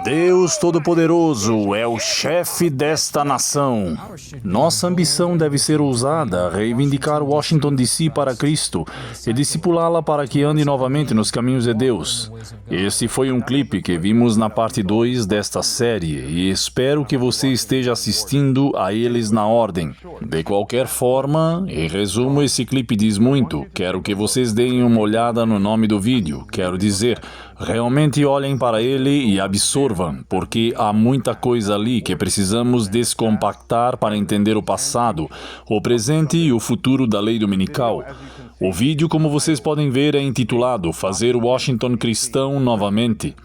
Deus Todo-Poderoso é o chefe desta nação. Nossa ambição deve ser ousada, reivindicar Washington DC para Cristo e discipulá-la para que ande novamente nos caminhos de Deus. Esse foi um clipe que vimos na parte 2 desta série e espero que você esteja assistindo a eles na ordem. De qualquer forma, em resumo, esse clipe diz muito. Quero que vocês deem uma olhada no nome do vídeo. Quero dizer, realmente olhem para ele e absorvam, porque há muita coisa ali que precisamos descompactar para entender o passado, o presente e o futuro da lei dominical. O vídeo, como vocês podem ver, é intitulado Fazer Washington Cristão Novamente.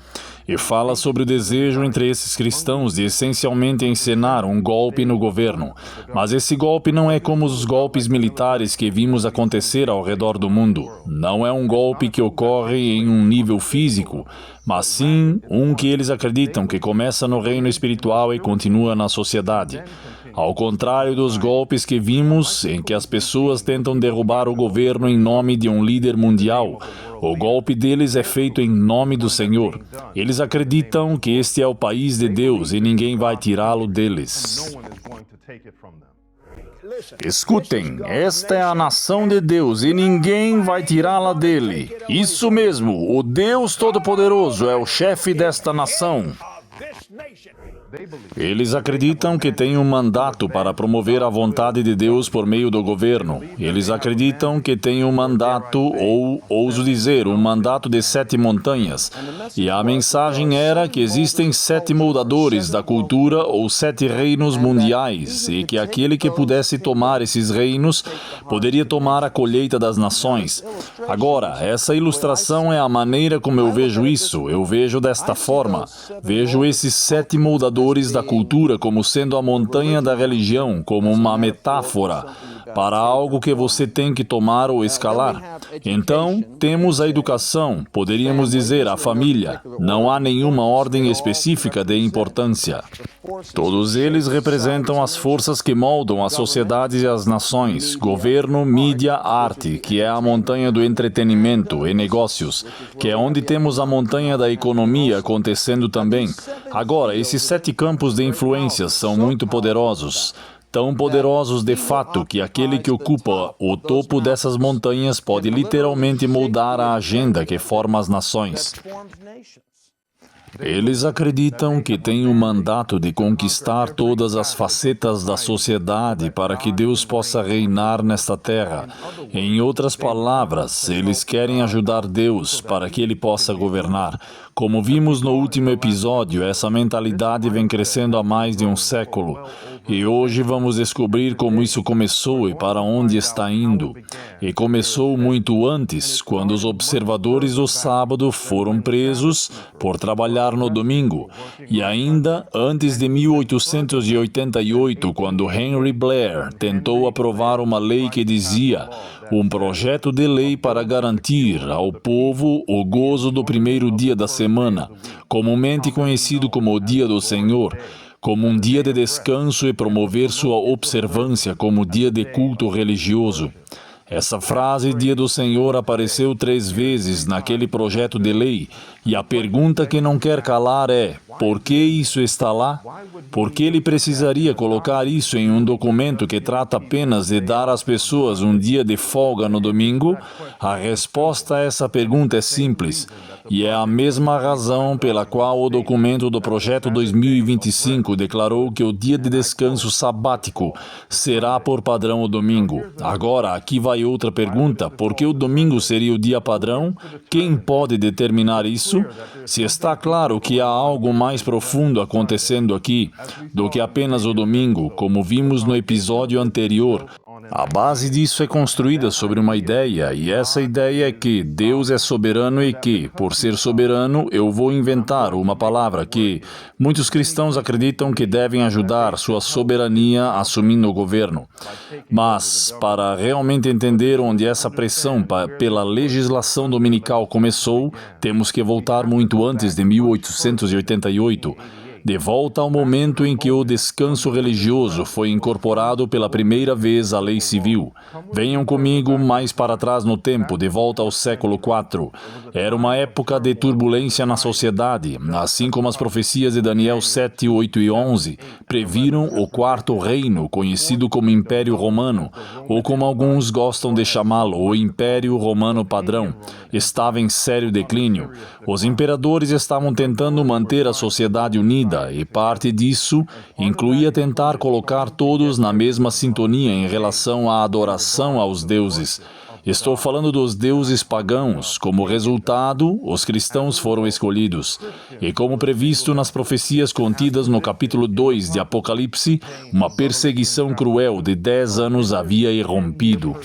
E fala sobre o desejo entre esses cristãos de essencialmente encenar um golpe no governo. Mas esse golpe não é como os golpes militares que vimos acontecer ao redor do mundo. Não é um golpe que ocorre em um nível físico, mas sim um que eles acreditam que começa no reino espiritual e continua na sociedade. Ao contrário dos golpes que vimos, em que as pessoas tentam derrubar o governo em nome de um líder mundial, o golpe deles é feito em nome do Senhor. Eles acreditam que este é o país de Deus e ninguém vai tirá-lo deles. Escutem, esta é a nação de Deus e ninguém vai tirá-la dele. Isso mesmo, o Deus Todo-Poderoso é o chefe desta nação. Eles acreditam que têm um mandato para promover a vontade de Deus por meio do governo. Eles acreditam que têm um mandato, ou, ouso dizer, um mandato de 7 montanhas. E a mensagem era que existem 7 moldadores da cultura ou 7 reinos mundiais, e que aquele que pudesse tomar esses reinos poderia tomar a colheita das nações. Agora, essa ilustração é a maneira como eu vejo isso. Eu vejo desta forma. Vejo esses 7 moldadores da cultura como sendo a montanha da religião, como uma metáfora para algo que você tem que tomar ou escalar. Então, temos a educação, poderíamos dizer a família. Não há nenhuma ordem específica de importância. Todos eles representam as forças que moldam as sociedades e as nações, governo, mídia, arte, que é a montanha do entretenimento e negócios, que é onde temos a montanha da economia acontecendo também. Agora, esses 7 campos de influência são muito poderosos. Tão poderosos de fato que aquele que ocupa o topo dessas montanhas pode literalmente moldar a agenda que forma as nações. Eles acreditam que têm o mandato de conquistar todas as facetas da sociedade para que Deus possa reinar nesta terra. Em outras palavras, eles querem ajudar Deus para que Ele possa governar. Como vimos no último episódio, essa mentalidade vem crescendo há mais de um século. E hoje vamos descobrir como isso começou e para onde está indo. E começou muito antes, quando os observadores do sábado foram presos por trabalhar no domingo. E ainda antes de 1888, quando Henry Blair tentou aprovar uma lei que dizia um projeto de lei para garantir ao povo o gozo do primeiro dia da semana, comumente conhecido como o Dia do Senhor, como um dia de descanso e promover sua observância como dia de culto religioso. Essa frase, Dia do Senhor, apareceu 3 vezes naquele projeto de lei, e a pergunta que não quer calar é: por que isso está lá? Por que ele precisaria colocar isso em um documento que trata apenas de dar às pessoas um dia de folga no domingo? A resposta a essa pergunta é simples, e é a mesma razão pela qual o documento do Projeto 2025 declarou que o dia de descanso sabático será por padrão o domingo. Agora, aqui vai outra pergunta: por que o domingo seria o dia padrão? Quem pode determinar isso? Se está claro que há algo mais profundo acontecendo aqui do que apenas o domingo, como vimos no episódio anterior. A base disso é construída sobre uma ideia, e essa ideia é que Deus é soberano e que, por ser soberano, eu vou inventar uma palavra que muitos cristãos acreditam que devem ajudar sua soberania assumindo o governo. Mas, para realmente entender onde essa pressão pela legislação dominical começou, temos que voltar muito antes de 1888. de volta ao momento em que o descanso religioso foi incorporado pela primeira vez à lei civil. Venham comigo mais para trás no tempo, de volta ao século IV. Era uma época de turbulência na sociedade, assim como as profecias de Daniel 7, 8 e 11 previram o quarto reino, conhecido como Império Romano, ou como alguns gostam de chamá-lo, o Império Romano Padrão, estava em sério declínio. Os imperadores estavam tentando manter a sociedade unida e parte disso incluía tentar colocar todos na mesma sintonia em relação à adoração aos deuses. Estou falando dos deuses pagãos. Como resultado, os cristãos foram escolhidos. E como previsto nas profecias contidas no capítulo 2 de Apocalipse, uma perseguição cruel de 10 anos havia irrompido.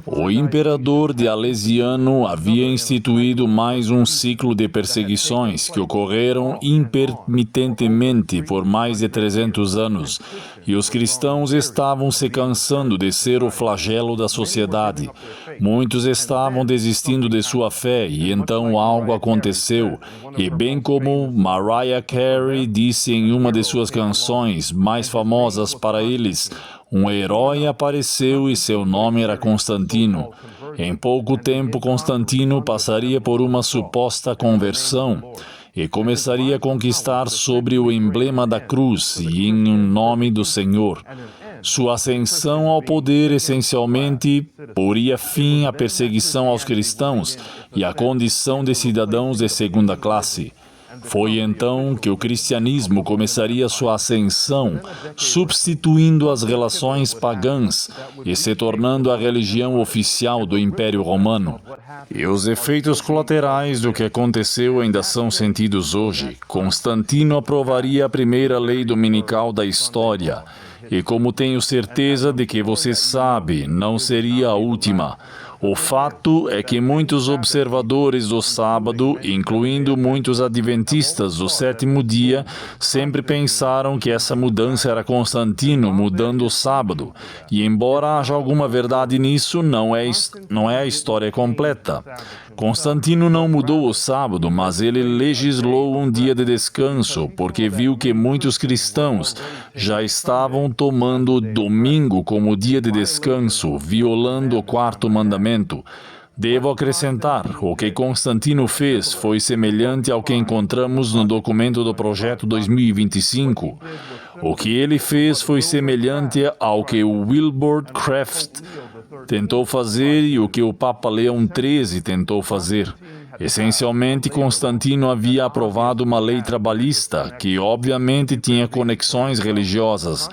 O imperador Diocleciano havia instituído mais um ciclo de perseguições que ocorreram intermitentemente por mais de 300 anos, e os cristãos estavam se cansando de ser o flagelo da sociedade. Muitos estavam desistindo de sua fé, e então algo aconteceu. E bem como Mariah Carey disse em uma de suas canções mais famosas para eles, um herói apareceu e seu nome era Constantino. Em pouco tempo, Constantino passaria por uma suposta conversão e começaria a conquistar sobre o emblema da cruz e em nome do Senhor. Sua ascensão ao poder essencialmente poria fim à perseguição aos cristãos e à condição de cidadãos de segunda classe. Foi então que o cristianismo começaria sua ascensão, substituindo as relações pagãs e se tornando a religião oficial do Império Romano. E os efeitos colaterais do que aconteceu ainda são sentidos hoje. Constantino aprovaria a primeira lei dominical da história. E como tenho certeza de que você sabe, não seria a última. O fato é que muitos observadores do sábado, incluindo muitos adventistas do sétimo dia, sempre pensaram que essa mudança era Constantino mudando o sábado. E embora haja alguma verdade nisso, não é a história completa. Constantino não mudou o sábado, mas ele legislou um dia de descanso, porque viu que muitos cristãos já estavam tomando o domingo como dia de descanso, violando o quarto mandamento. Devo acrescentar, o que Constantino fez foi semelhante ao que encontramos no documento do Projeto 2025. O que ele fez foi semelhante ao que o Wilbur Craft tentou fazer e o que o Papa Leão XIII tentou fazer. Essencialmente, Constantino havia aprovado uma lei trabalhista, que obviamente tinha conexões religiosas.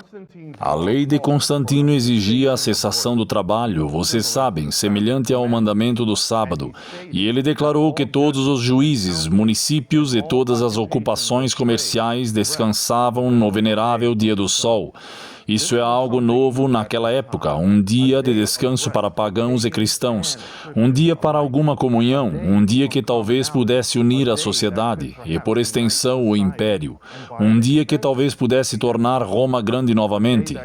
A lei de Constantino exigia a cessação do trabalho, vocês sabem, semelhante ao mandamento do sábado. E ele declarou que todos os juízes, municípios e todas as ocupações comerciais descansavam no venerável dia do sol. Isso é algo novo naquela época, um dia de descanso para pagãos e cristãos, um dia para alguma comunhão, um dia que talvez pudesse unir a sociedade e, por extensão, o império, um dia que talvez pudesse tornar Roma grande novamente.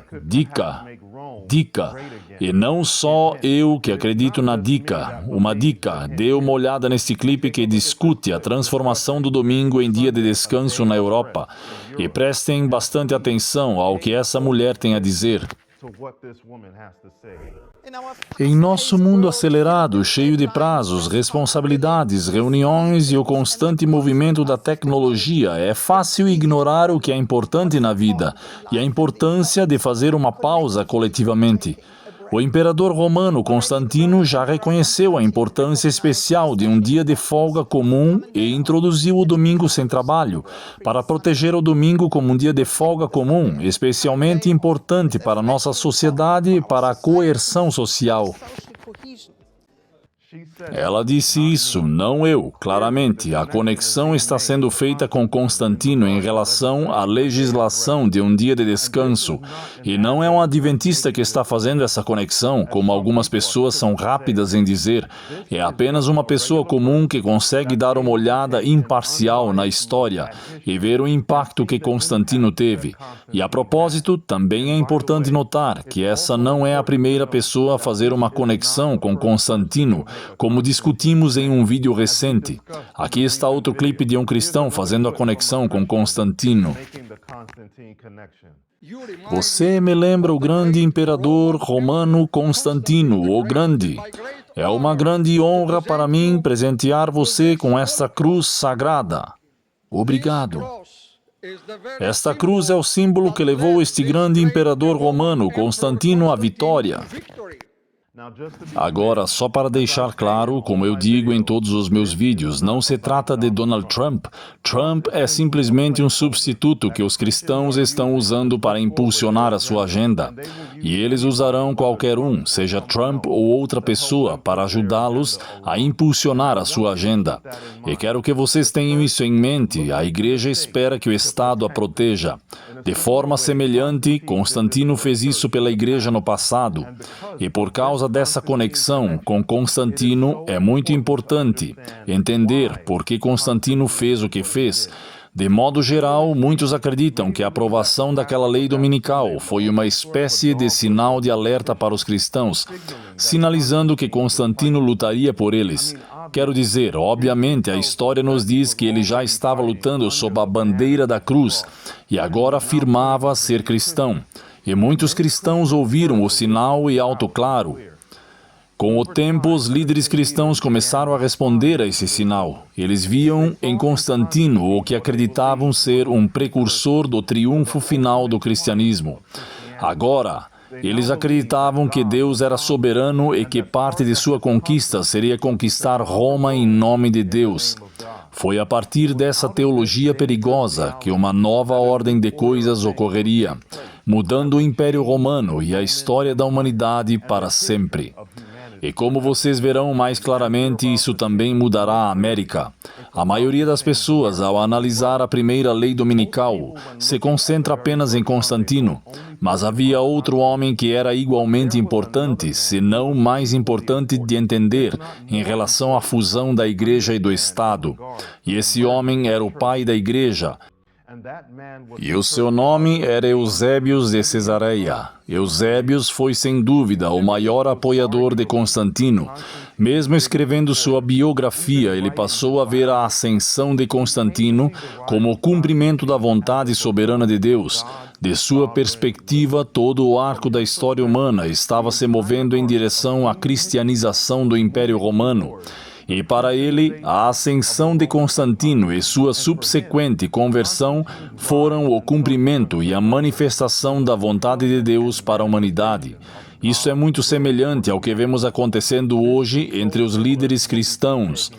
Dica. E não só eu que acredito na dica. Uma dica, dê uma olhada neste clipe que discute a transformação do domingo em dia de descanso na Europa. E prestem bastante atenção ao que essa mulher tem a dizer. Em nosso mundo acelerado, cheio de prazos, responsabilidades, reuniões e o constante movimento da tecnologia, é fácil ignorar o que é importante na vida e a importância de fazer uma pausa coletivamente. O imperador romano Constantino já reconheceu a importância especial de um dia de folga comum e introduziu o domingo sem trabalho, para proteger o domingo como um dia de folga comum, especialmente importante para a nossa sociedade e para a coerção social. Ela disse isso, não eu. Claramente, a conexão está sendo feita com Constantino em relação à legislação de um dia de descanso. E não é um adventista que está fazendo essa conexão, como algumas pessoas são rápidas em dizer. É apenas uma pessoa comum que consegue dar uma olhada imparcial na história e ver o impacto que Constantino teve. E a propósito, também é importante notar que essa não é a primeira pessoa a fazer uma conexão com Constantino como discutimos em um vídeo recente. Aqui está outro clipe de um cristão fazendo a conexão com Constantino. Você me lembra o grande imperador romano Constantino, o Grande. É uma grande honra para mim presentear você com esta cruz sagrada. Obrigado. Esta cruz é o símbolo que levou este grande imperador romano, Constantino, à vitória. Agora, só para deixar claro, como eu digo em todos os meus vídeos, não se trata de Donald Trump. Trump é simplesmente um substituto que os cristãos estão usando para impulsionar a sua agenda. E eles usarão qualquer um, seja Trump ou outra pessoa, para ajudá-los a impulsionar a sua agenda. E quero que vocês tenham isso em mente. A igreja espera que o Estado a proteja. De forma semelhante, Constantino fez isso pela igreja no passado. E por causa dessa conexão com Constantino, é muito importante entender por que Constantino fez o que fez. De modo geral, muitos acreditam que a aprovação daquela lei dominical foi uma espécie de sinal de alerta para os cristãos, sinalizando que Constantino lutaria por eles. Quero dizer, obviamente, a história nos diz que ele já estava lutando sob a bandeira da cruz e agora afirmava ser cristão. E muitos cristãos ouviram o sinal e alto claro. Com o tempo, os líderes cristãos começaram a responder a esse sinal. Eles viam em Constantino o que acreditavam ser um precursor do triunfo final do cristianismo. Agora, eles acreditavam que Deus era soberano e que parte de sua conquista seria conquistar Roma em nome de Deus. Foi a partir dessa teologia perigosa que uma nova ordem de coisas ocorreria, mudando o Império Romano e a história da humanidade para sempre. E como vocês verão mais claramente, isso também mudará a América. A maioria das pessoas, ao analisar a primeira lei dominical, se concentra apenas em Constantino. Mas havia outro homem que era igualmente importante, se não mais importante de entender, em relação à fusão da igreja e do Estado. E esse homem era o pai da igreja. E o seu nome era Eusébios de Cesareia. Eusébios foi, sem dúvida, o maior apoiador de Constantino. Mesmo escrevendo sua biografia, ele passou a ver a ascensão de Constantino como o cumprimento da vontade soberana de Deus. De sua perspectiva, todo o arco da história humana estava se movendo em direção à cristianização do Império Romano. E para ele, a ascensão de Constantino e sua subsequente conversão foram o cumprimento e a manifestação da vontade de Deus para a humanidade. Isso é muito semelhante ao que vemos acontecendo hoje entre os líderes cristãos.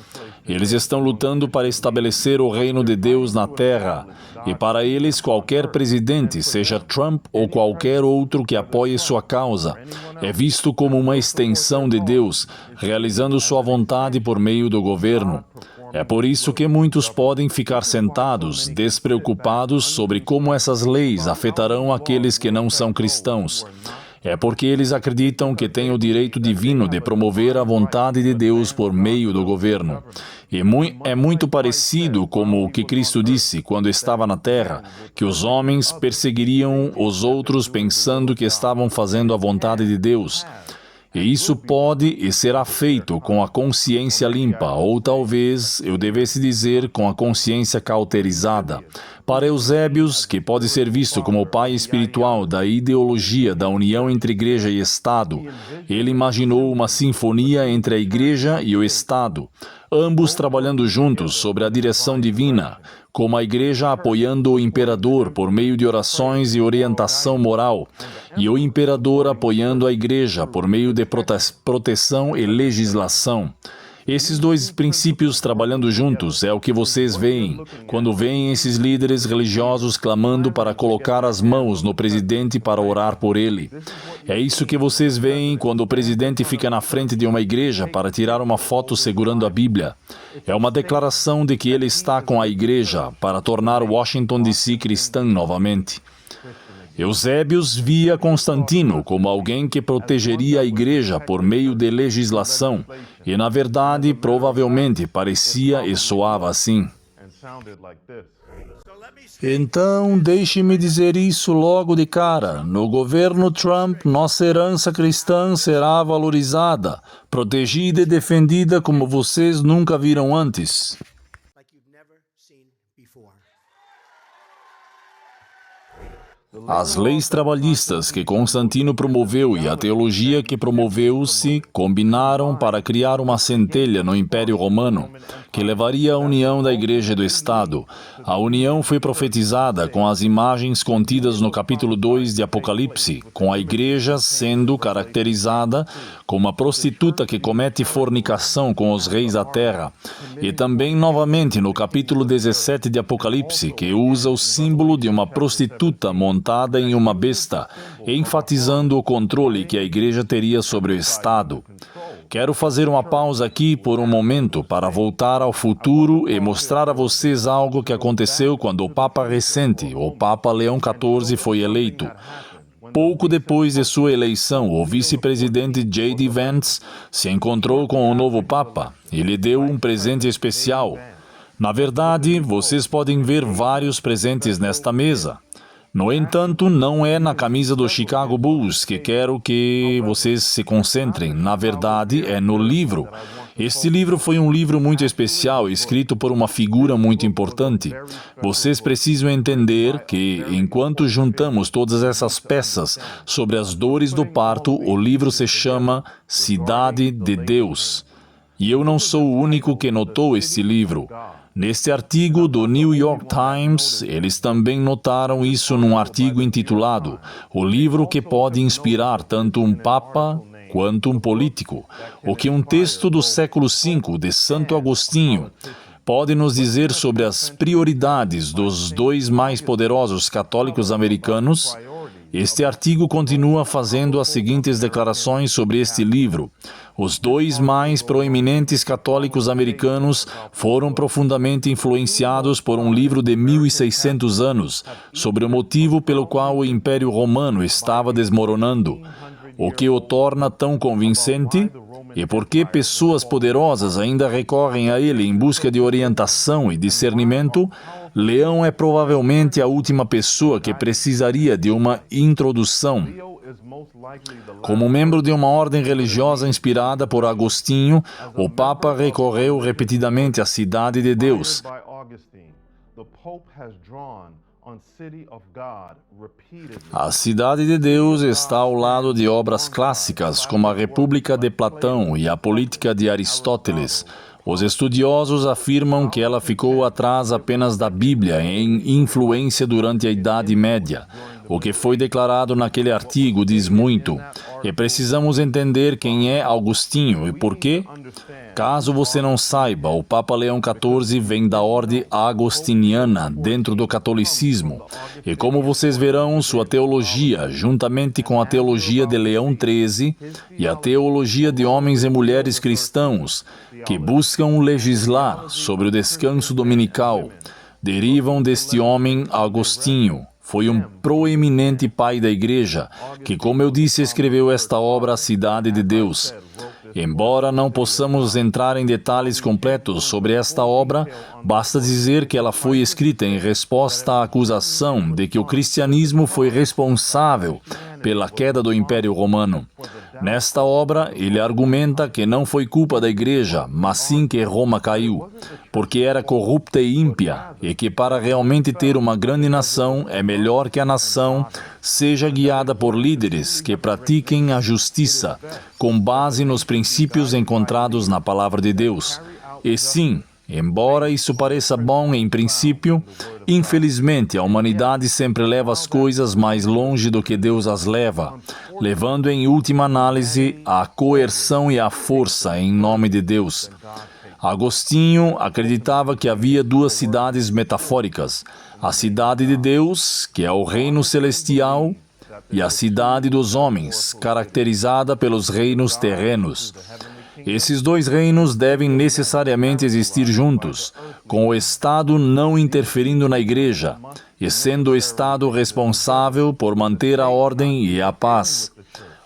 Eles estão lutando para estabelecer o reino de Deus na terra. E para eles, qualquer presidente, seja Trump ou qualquer outro que apoie sua causa, é visto como uma extensão de Deus, realizando sua vontade por meio do governo. É por isso que muitos podem ficar sentados, despreocupados sobre como essas leis afetarão aqueles que não são cristãos. É porque eles acreditam que têm o direito divino de promover a vontade de Deus por meio do governo. E é muito parecido com o que Cristo disse quando estava na terra, que os homens perseguiriam os outros pensando que estavam fazendo a vontade de Deus. E isso pode e será feito com a consciência limpa, ou talvez eu devesse dizer com a consciência cauterizada. Para Eusébios, que pode ser visto como o pai espiritual da ideologia da união entre igreja e Estado, ele imaginou uma sinfonia entre a igreja e o Estado, ambos trabalhando juntos sobre a direção divina, como a igreja apoiando o imperador por meio de orações e orientação moral, e o imperador apoiando a igreja por meio de proteção e legislação. Esses dois princípios trabalhando juntos é o que vocês veem quando veem esses líderes religiosos clamando para colocar as mãos no presidente para orar por ele. É isso que vocês veem quando o presidente fica na frente de uma igreja para tirar uma foto segurando a Bíblia. É uma declaração de que ele está com a igreja para tornar Washington D.C. cristã novamente. Eusébios via Constantino como alguém que protegeria a igreja por meio de legislação, e na verdade, provavelmente, parecia e soava assim. Então, deixe-me dizer isso logo de cara. No governo Trump, nossa herança cristã será valorizada, protegida e defendida como vocês nunca viram antes. As leis trabalhistas que Constantino promoveu e a teologia que promoveu se combinaram para criar uma centelha no Império Romano, que levaria à união da Igreja e do Estado. A união foi profetizada com as imagens contidas no capítulo 2 de Apocalipse, com a Igreja sendo caracterizada como uma prostituta que comete fornicação com os reis da terra. E também, novamente, no capítulo 17 de Apocalipse, que usa o símbolo de uma prostituta montada em uma besta, enfatizando o controle que a Igreja teria sobre o Estado. Quero fazer uma pausa aqui por um momento para voltar ao futuro e mostrar a vocês algo que aconteceu quando o Papa recente, o Papa Leão XIV, foi eleito. Pouco depois de sua eleição, o vice-presidente J.D. Vance se encontrou com o novo Papa e lhe deu um presente especial. Na verdade, vocês podem ver vários presentes nesta mesa. No entanto, não é na camisa do Chicago Bulls que quero que vocês se concentrem. Na verdade, é no livro. Este livro foi um livro muito especial, escrito por uma figura muito importante. Vocês precisam entender que, enquanto juntamos todas essas peças sobre as dores do parto, o livro se chama Cidade de Deus. E eu não sou o único que notou este livro. Neste artigo do New York Times, eles também notaram isso num artigo intitulado O livro que pode inspirar tanto um papa quanto um político, o que um texto do século V de Santo Agostinho pode nos dizer sobre as prioridades dos dois mais poderosos católicos americanos. Este artigo continua fazendo as seguintes declarações sobre este livro. Os dois mais proeminentes católicos americanos foram profundamente influenciados por um livro de 1600 anos sobre o motivo pelo qual o Império Romano estava desmoronando, o que o torna tão convincente e por que pessoas poderosas ainda recorrem a ele em busca de orientação e discernimento. Leão é provavelmente a última pessoa que precisaria de uma introdução. Como membro de uma ordem religiosa inspirada por Agostinho, o Papa recorreu repetidamente à Cidade de Deus. A Cidade de Deus está ao lado de obras clássicas como a República de Platão e a Política de Aristóteles. Os estudiosos afirmam que ela ficou atrás apenas da Bíblia em influência durante a Idade Média. O que foi declarado naquele artigo diz muito. E precisamos entender quem é Agostinho e por quê. Caso você não saiba, o Papa Leão XIV vem da ordem agostiniana dentro do catolicismo. E como vocês verão, sua teologia, juntamente com a teologia de Leão XIII e a teologia de homens e mulheres cristãos, que buscam legislar sobre o descanso dominical, derivam deste homem Agostinho. Foi um proeminente pai da Igreja, que, como eu disse, escreveu esta obra, A Cidade de Deus. Embora não possamos entrar em detalhes completos sobre esta obra, basta dizer que ela foi escrita em resposta à acusação de que o cristianismo foi responsável pela queda do Império Romano. Nesta obra, ele argumenta que não foi culpa da Igreja, mas sim que Roma caiu, porque era corrupta e ímpia, e que para realmente ter uma grande nação, é melhor que a nação seja guiada por líderes que pratiquem a justiça, com base nos princípios encontrados na Palavra de Deus. E sim, embora isso pareça bom em princípio, infelizmente a humanidade sempre leva as coisas mais longe do que Deus as leva, levando em última análise à coerção e à força em nome de Deus. Agostinho acreditava que havia duas cidades metafóricas, a cidade de Deus, que é o reino celestial, e a cidade dos homens, caracterizada pelos reinos terrenos. Esses dois reinos devem necessariamente existir juntos, com o Estado não interferindo na Igreja, e sendo o Estado responsável por manter a ordem e a paz.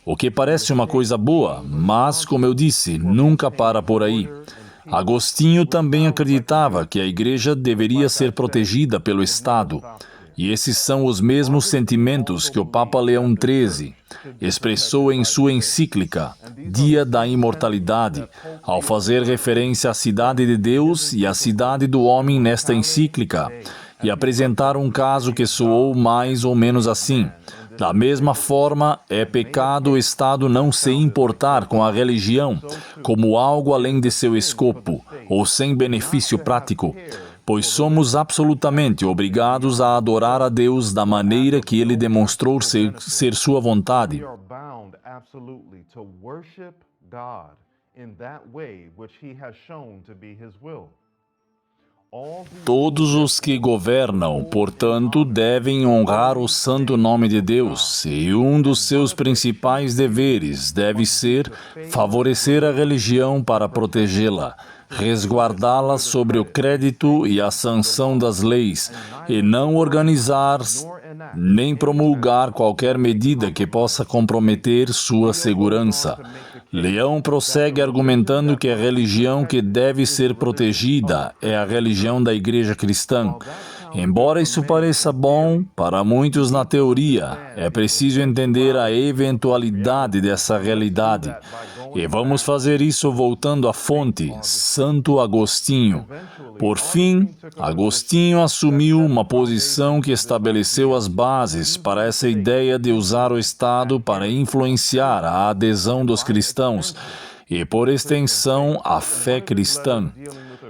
O que parece uma coisa boa, mas, como eu disse, nunca para por aí. Agostinho também acreditava que a Igreja deveria ser protegida pelo Estado. E esses são os mesmos sentimentos que o Papa Leão XIII expressou em sua encíclica Dia da Imortalidade, ao fazer referência à cidade de Deus e à cidade do homem nesta encíclica, e apresentar um caso que soou mais ou menos assim. Da mesma forma, é pecado o Estado não se importar com a religião como algo além de seu escopo, ou sem benefício prático, pois somos absolutamente obrigados a adorar a Deus da maneira que Ele demonstrou ser sua vontade. Todos os que governam, portanto, devem honrar o santo nome de Deus, e um dos seus principais deveres deve ser favorecer a religião para protegê-la, resguardá-la sobre o crédito e a sanção das leis, e não organizar nem promulgar qualquer medida que possa comprometer sua segurança. Leão prossegue argumentando que a religião que deve ser protegida é a religião da Igreja Cristã. Embora isso pareça bom para muitos na teoria, é preciso entender a eventualidade dessa realidade. E vamos fazer isso voltando à fonte, Santo Agostinho. Por fim, Agostinho assumiu uma posição que estabeleceu as bases para essa ideia de usar o Estado para influenciar a adesão dos cristãos e, por extensão, a fé cristã.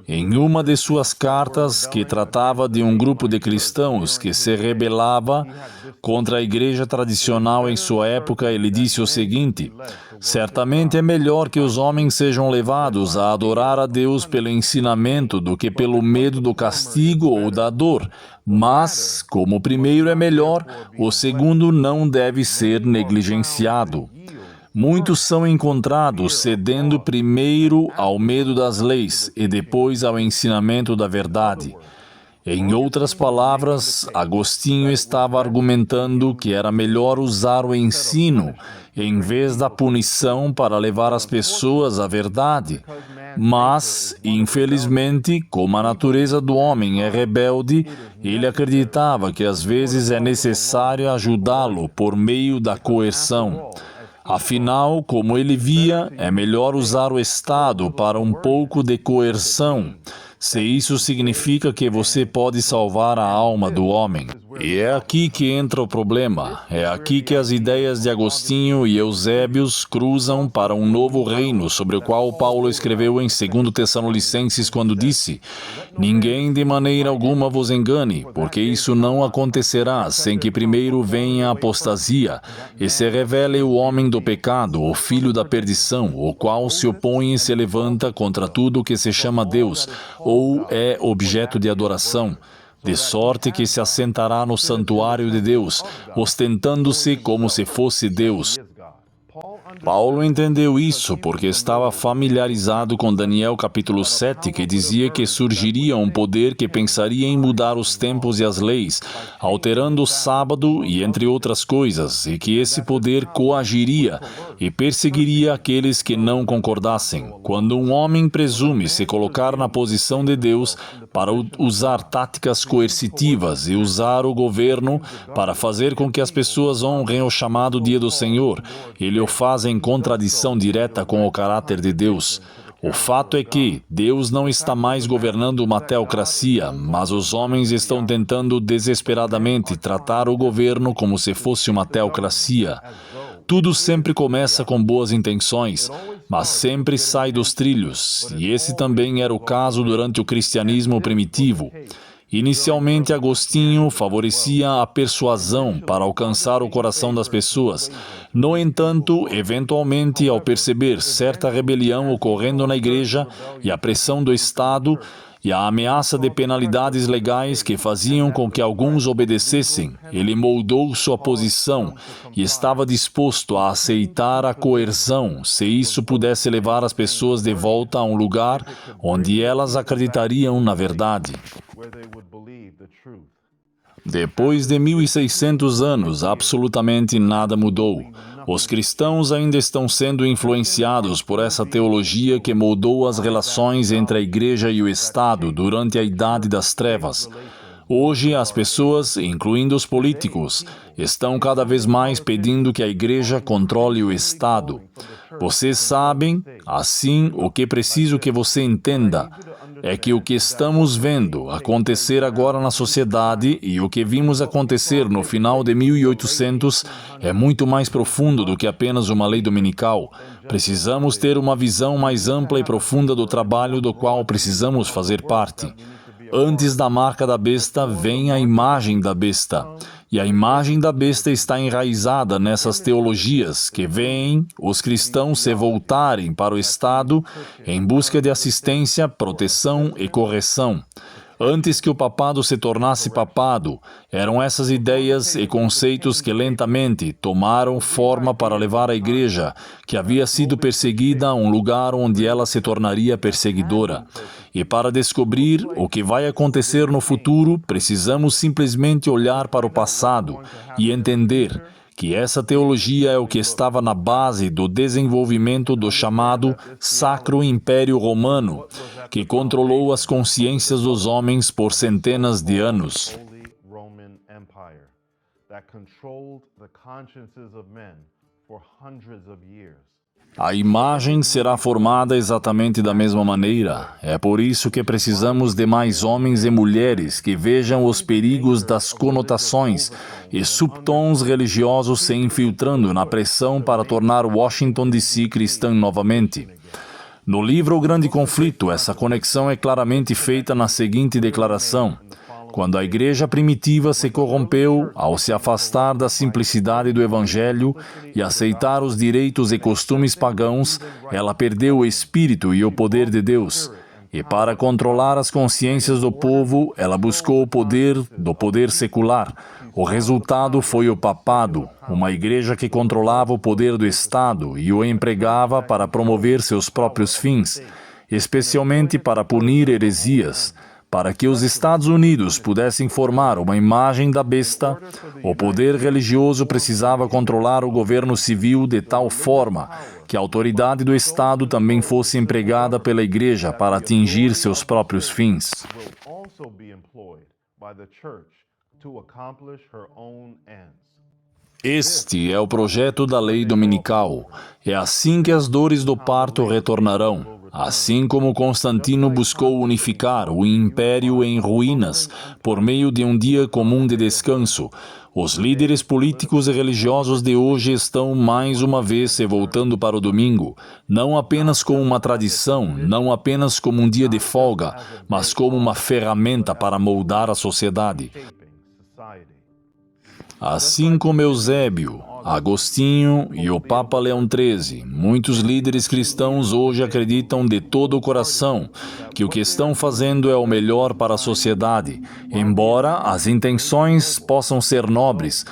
Em uma de suas cartas, que tratava de um grupo de cristãos que se rebelava contra a igreja tradicional em sua época, ele disse o seguinte: certamente é melhor que os homens sejam levados a adorar a Deus pelo ensinamento do que pelo medo do castigo ou da dor. Mas, como o primeiro é melhor, o segundo não deve ser negligenciado. Muitos são encontrados cedendo primeiro ao medo das leis e depois ao ensinamento da verdade. Em outras palavras, Agostinho estava argumentando que era melhor usar o ensino em vez da punição para levar as pessoas à verdade. Mas, infelizmente, como a natureza do homem é rebelde, ele acreditava que às vezes é necessário ajudá-lo por meio da coerção. Afinal, como ele via, é melhor usar o Estado para um pouco de coerção, se isso significa que você pode salvar a alma do homem. E é aqui que entra o problema. É aqui que as ideias de Agostinho e Eusébios cruzam para um novo reino, sobre o qual Paulo escreveu em 2 Tessalonicenses quando disse: ninguém de maneira alguma vos engane, porque isso não acontecerá sem que primeiro venha a apostasia e se revele o homem do pecado, o filho da perdição, o qual se opõe e se levanta contra tudo que se chama Deus, ou é objeto de adoração, de sorte que se assentará no santuário de Deus, ostentando-se como se fosse Deus. Paulo entendeu isso porque estava familiarizado com Daniel capítulo 7, que dizia que surgiria um poder que pensaria em mudar os tempos e as leis, alterando o sábado e entre outras coisas, e que esse poder coagiria e perseguiria aqueles que não concordassem. Quando um homem presume se colocar na posição de Deus para usar táticas coercitivas e usar o governo para fazer com que as pessoas honrem o chamado dia do Senhor, ele o faz em contradição direta com o caráter de Deus. O fato é que Deus não está mais governando uma teocracia, mas os homens estão tentando desesperadamente tratar o governo como se fosse uma teocracia. Tudo sempre começa com boas intenções, mas sempre sai dos trilhos, e esse também era o caso durante o cristianismo primitivo. Inicialmente, Agostinho favorecia a persuasão para alcançar o coração das pessoas. No entanto, eventualmente, ao perceber certa rebelião ocorrendo na igreja e a pressão do Estado e a ameaça de penalidades legais que faziam com que alguns obedecessem, ele moldou sua posição e estava disposto a aceitar a coerção, se isso pudesse levar as pessoas de volta a um lugar onde elas acreditariam na verdade. Depois de 1600 anos, absolutamente nada mudou. Os cristãos ainda estão sendo influenciados por essa teologia que moldou as relações entre a Igreja e o Estado durante a Idade das Trevas. Hoje, as pessoas, incluindo os políticos, estão cada vez mais pedindo que a Igreja controle o Estado. Vocês sabem, assim, o que preciso que você entenda é que o que estamos vendo acontecer agora na sociedade e o que vimos acontecer no final de 1800 é muito mais profundo do que apenas uma lei dominical. Precisamos ter uma visão mais ampla e profunda do trabalho do qual precisamos fazer parte. Antes da marca da besta vem a imagem da besta. E a imagem da besta está enraizada nessas teologias que veem os cristãos se voltarem para o Estado em busca de assistência, proteção e correção. Antes que o papado se tornasse papado, eram essas ideias e conceitos que lentamente tomaram forma para levar a Igreja, que havia sido perseguida, a um lugar onde ela se tornaria perseguidora. E para descobrir o que vai acontecer no futuro, precisamos simplesmente olhar para o passado e entender que essa teologia é o que estava na base do desenvolvimento do chamado Sacro Império Romano, que controlou as consciências dos homens por centenas de anos. A imagem será formada exatamente da mesma maneira. É por isso que precisamos de mais homens e mulheres que vejam os perigos das conotações e subtons religiosos se infiltrando na pressão para tornar Washington D.C. cristã novamente. No livro O Grande Conflito, essa conexão é claramente feita na seguinte declaração: quando a igreja primitiva se corrompeu ao se afastar da simplicidade do Evangelho e aceitar os direitos e costumes pagãos, ela perdeu o Espírito e o poder de Deus. E para controlar as consciências do povo, ela buscou o poder do poder secular. O resultado foi o papado, uma igreja que controlava o poder do Estado e o empregava para promover seus próprios fins, especialmente para punir heresias. Para que os Estados Unidos pudessem formar uma imagem da besta, o poder religioso precisava controlar o governo civil de tal forma que a autoridade do Estado também fosse empregada pela Igreja para atingir seus próprios fins. Este é o projeto da lei dominical. É assim que as dores do parto retornarão. Assim como Constantino buscou unificar o império em ruínas por meio de um dia comum de descanso, os líderes políticos e religiosos de hoje estão mais uma vez se voltando para o domingo, não apenas como uma tradição, não apenas como um dia de folga, mas como uma ferramenta para moldar a sociedade. Assim como Eusébio, Agostinho e o Papa Leão XIII, muitos líderes cristãos hoje acreditam de todo o coração que o que estão fazendo é o melhor para a sociedade. Embora as intenções possam ser nobres,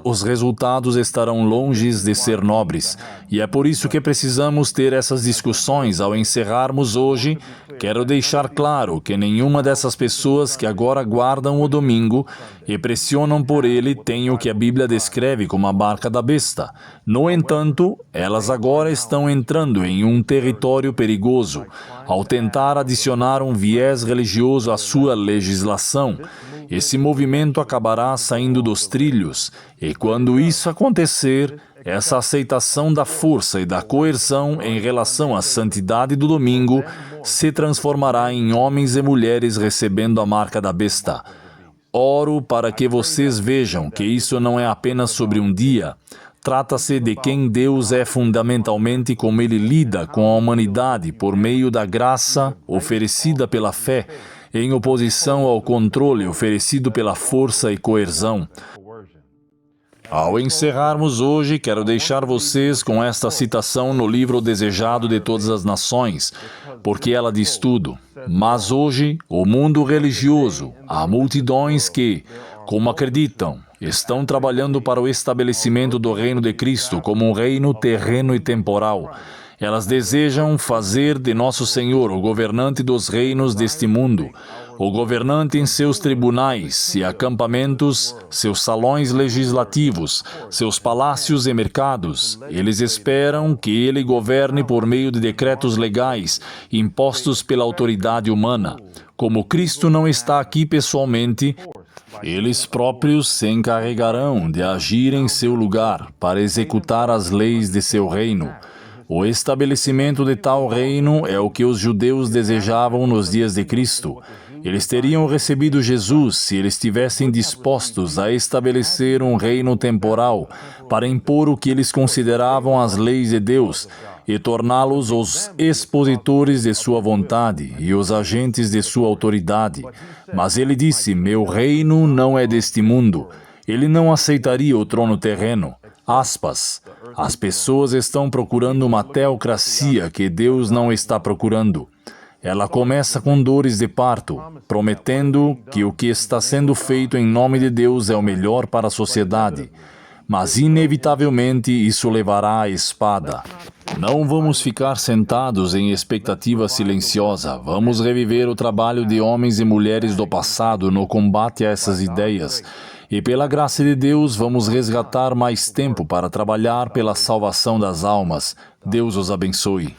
os resultados estarão longe de ser nobres. E é por isso que precisamos ter essas discussões. Ao encerrarmos hoje, quero deixar claro que nenhuma dessas pessoas que agora guardam o domingo e pressionam por ele tem o que a Bíblia descreve como a marca da besta. No entanto, elas agora estão entrando em um território perigoso, ao tentar adicionar um viés religioso à sua legislação. Esse movimento acabará saindo dos trilhos, e quando isso acontecer, essa aceitação da força e da coerção em relação à santidade do domingo se transformará em homens e mulheres recebendo a marca da besta. Oro para que vocês vejam que isso não é apenas sobre um dia. Trata-se de quem Deus é fundamentalmente, como Ele lida com a humanidade por meio da graça oferecida pela fé, em oposição ao controle oferecido pela força e coerção. Ao encerrarmos hoje, quero deixar vocês com esta citação no livro O Desejado de Todas as Nações, porque ela diz tudo. Mas hoje, o mundo religioso, há multidões que, como acreditam, estão trabalhando para o estabelecimento do reino de Cristo como um reino terreno e temporal. Elas desejam fazer de Nosso Senhor o governante dos reinos deste mundo. O governante em seus tribunais e acampamentos, seus salões legislativos, seus palácios e mercados, eles esperam que ele governe por meio de decretos legais impostos pela autoridade humana. Como Cristo não está aqui pessoalmente, eles próprios se encarregarão de agir em seu lugar para executar as leis de seu reino. O estabelecimento de tal reino é o que os judeus desejavam nos dias de Cristo. Eles teriam recebido Jesus se eles estivessem dispostos a estabelecer um reino temporal para impor o que eles consideravam as leis de Deus e torná-los os expositores de sua vontade e os agentes de sua autoridade. Mas ele disse: meu reino não é deste mundo. Ele não aceitaria o trono terreno. Aspas. As pessoas estão procurando uma teocracia que Deus não está procurando. Ela começa com dores de parto, prometendo que o que está sendo feito em nome de Deus é o melhor para a sociedade. Mas, inevitavelmente, isso levará à espada. Não vamos ficar sentados em expectativa silenciosa. Vamos reviver o trabalho de homens e mulheres do passado no combate a essas ideias. E pela graça de Deus, vamos resgatar mais tempo para trabalhar pela salvação das almas. Deus os abençoe.